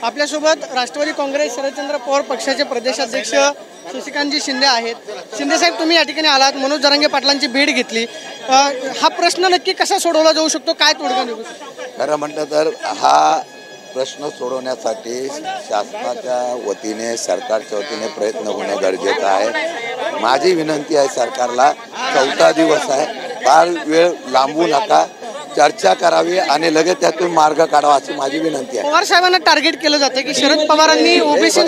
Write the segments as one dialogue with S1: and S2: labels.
S1: आपल्यासोबत राष्ट्रवादी काँग्रेस शरदचंद्र पवार पक्षाचे प्रदेशाध्यक्ष शशिकांतजी शिंदे आहेत। शिंदे साहेब, तुम्ही या ठिकाणी आलात, मनोज जरांगे पाटलांची भेट घेतली। हा प्रश्न नक्की कसा सोडवला जाऊ शकतो, काय तोडगा निघू शकतो?
S2: खरं म्हटलं तर हा प्रश्न सोडवण्यासाठी शासनाच्या वतीने सरकारच्या वतीने प्रयत्न होणे गरजेचं आहे। माझी विनंती आहे सरकारला, 14 दिवस आहे, फार वेळ लांबू नका, चर्चा करावी आणि लगेच त्यातून मार्ग काढावा अशी माझी विनंती आहे।
S1: पवार साहेबांना टार्गेट केलं जातं की शरद पवारांनी ओबीसी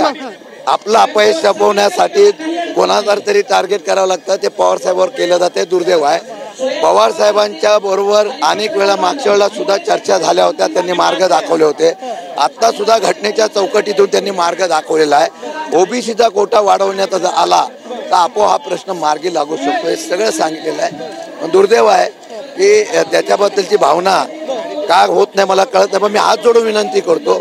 S2: आपलं अपयश छापवण्यासाठी कोणाला तरी टार्गेट करावं लागतं, ते पवार साहेबांवर केलं जाते, दुर्दैव आहे। पवार साहेबांच्या बरोबर अनेक वेळा मागच्या वेळेला सुद्धा चर्चा झाल्या होत्या, त्यांनी मार्ग दाखवले होते। आता सुद्धा घटनेच्या चौकटीतून त्यांनी मार्ग दाखवलेला आहे। ओबीसीचा कोटा वाढवण्यात आला तर आपोआप हा प्रश्न मार्गी लागू शकतो, हे सगळं सांगितलेलं आहे। पण दुर्दैव आहे की त्याच्याबद्दलची भावना का होत नाही मला कळत नाही, पण मी हात जोडून विनंती करतो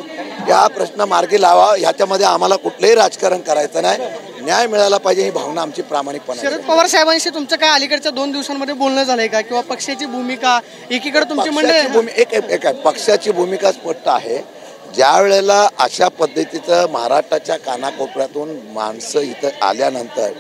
S2: की हा प्रश्न मार्गी लावा। ह्याच्यामध्ये आम्हाला कुठलंही राजकारण करायचं नाही, न्याय मिळाला पाहिजे ही भावना आमची प्रामाणिकपणे।
S1: शरद पवार साहेबांशी तुमचं काय अलीकडच्या 2 दिवसांमध्ये बोलणं झालंय का, किंवा पक्षाची भूमिका? एकीकडे तुमची
S2: मंडळी पक्षाची भूमिका स्पष्ट आहे। ज्या वेळेला अशा पद्धतीचं महाराष्ट्राच्या कानाकोपऱ्यातून माणसं इथं आल्यानंतर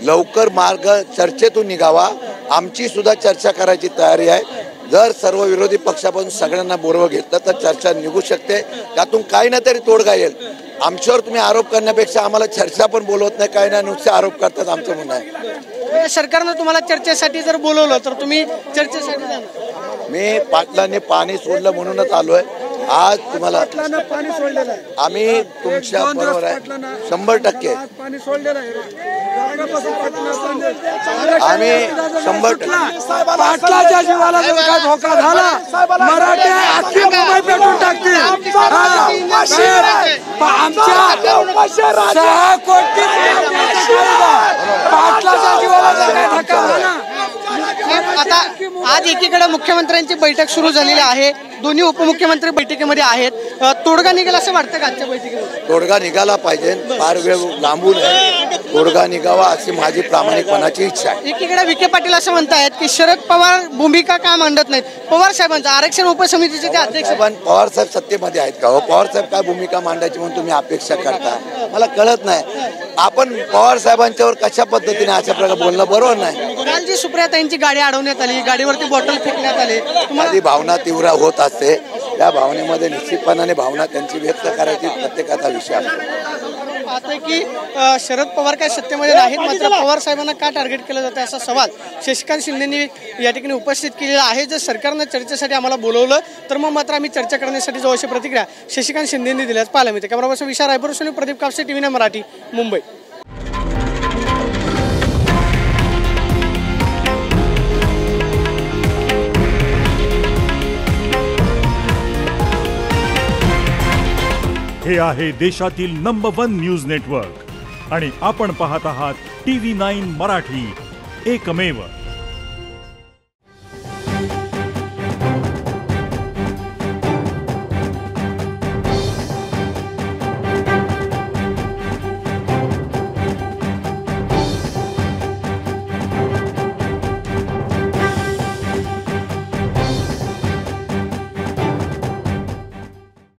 S2: लवकर मार्ग चर्चेतून निघावा, आमची सुद्धा चर्चा करायची तयारी आहे। जर सर्व विरोधी पक्षापासून सगळ्यांना बोलवं घेतलं तर चर्चा निघू शकते, त्यातून काही ना तरी तोडगा येईल। आमच्यावर तुम्ही आरोप करण्यापेक्षा आम्हाला चर्चा पण बोलवत नाही, काही नाही, नुसते आरोप करतात, आमचं म्हणणं आहे।
S1: सरकारनं तुम्हाला चर्चेसाठी जर बोलवलं तर तुम्ही चर्चेसाठी जाणार?
S2: मी पाटलांनी पाणी सोडलं म्हणूनच आलोय आज। तुम्हाला
S3: पाणी सोडलेलं आहे,
S2: आम्ही तुमच्या बरोबर आहे 100%।
S3: पाणी सोडलेलं आहे,
S2: आम्ही 100%
S3: पाटलाच्या जीवाला जर काय धोका झाला मराठी अख्खी मुंबई पेटून टाकतील। आमच्या 6 कोटी पाटलाच्या जीवाला जर काय धक्का झाला।
S1: आता आज एकीकडे मुख्यमंत्र्यांची बैठक सुरू झालेली आहे, दोन्ही उपमुख्यमंत्री बैठकीमध्ये आहेत, तोडगा निघेल असं वाटतं का आजच्या बैठकीमध्ये?
S2: तोडगा निघाला पाहिजे, फार वेळ लांबू नये, तोडगा निघावा अशी माझी प्रामाणिकपणाची इच्छा आहे।
S1: एकीकडे विखे पाटील असं म्हणतायत की शरद पवार भूमिका का मांडत नाहीत, पवार साहेबांचं आरक्षण उपसमितीचे ते अध्यक्ष।
S2: पवार साहेब सत्तेमध्ये आहेत का? हो, पवार साहेब काय भूमिका मांडायची म्हणून तुम्ही अपेक्षा करता, मला कळत नाही। आपण पवार साहेबांच्यावर कशा पद्धतीने अशा प्रकारे बोलणं बरोबर नाही।
S1: काल जी सुप्रियाताईंची गाडी अडवण्यात आली, गाडीवरती बॉटल फेकण्यात आले,
S2: माझी भावना तीव्र होत असते, त्या भावनेमध्ये निश्चितपणाने भावना त्यांची व्यक्त करायची प्रत्येकाचा विषय असतो।
S1: पाहतोय की शरद पवार काय सत्तेमध्ये नाहीत, मात्र पवार साहेबांना का टार्गेट केलं जातं असा सवाल शशिकांत शिंदेंनी या ठिकाणी उपस्थित केलेला आहे। जर सरकारनं चर्चेसाठी आम्हाला बोलवलं तर मग मात्र आम्ही चर्चा करण्यासाठी जाऊ, अशी प्रतिक्रिया शशिकांत शिंदेंनी दिल्याच पाहायला मिळते। कॅमेरा पर्सन विशाल रायपूर, प्रदीप कापसे, TV9 मराठी, मुंबई।
S4: हे आहे देशातील नंबर 1 न्यूज नेटवर्क आणि आपण पाहत आहात TV9 मराठी, एकमेव।